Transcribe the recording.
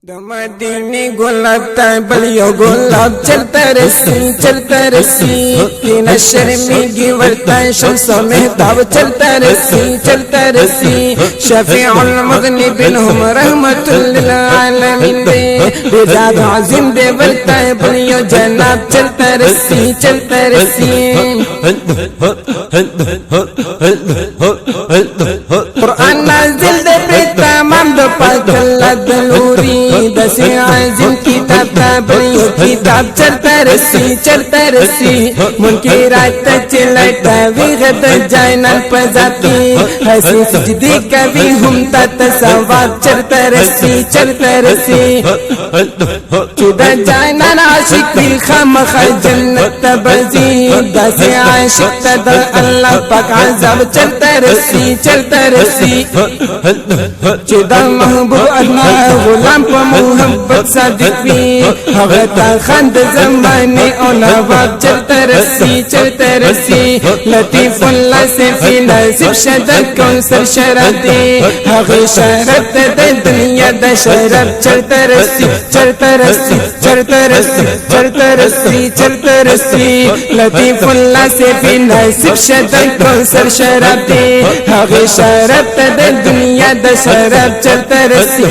मदीने गुलाब बलियो गुलाब चलता रसी कि नशर में गिवरता शम्सो मेहताब चलता रसी शफीउल मुज़निबिन हम रहमतुल लिल आलमीन दे बेजाद आज़िम दे बरता बलियो जनाब चलता रसी कुरान नाज़िल दे बेता मम दो पाक अल्लाह दलूरी दसे आज़िम किताब बलियो किताब चलता रसी मुनकिरात चलता विगत जायनल पजाती हसी सजदी कभी हम तसवाब चलता रसी चुदा जायनल आशिक दिल खम जन्नत बजी दसे आशिक तद अल्लाह पाक अज़ब चलता रसी चुदा महबूब अदना गुलाम मोहब्बत सादिक भी हवता खंद ज़माने और नवाब चलता रसी लतीफ़ुल्लाह से फी नसीब शदत कौसर शराबी हवे शरत दे दुनिया द शराब चलता रसी लतीफ़ुल्लाह से फी नसीब शदत कौसर शराबी हवे शरत दे दुनिया द शराब चलता रसी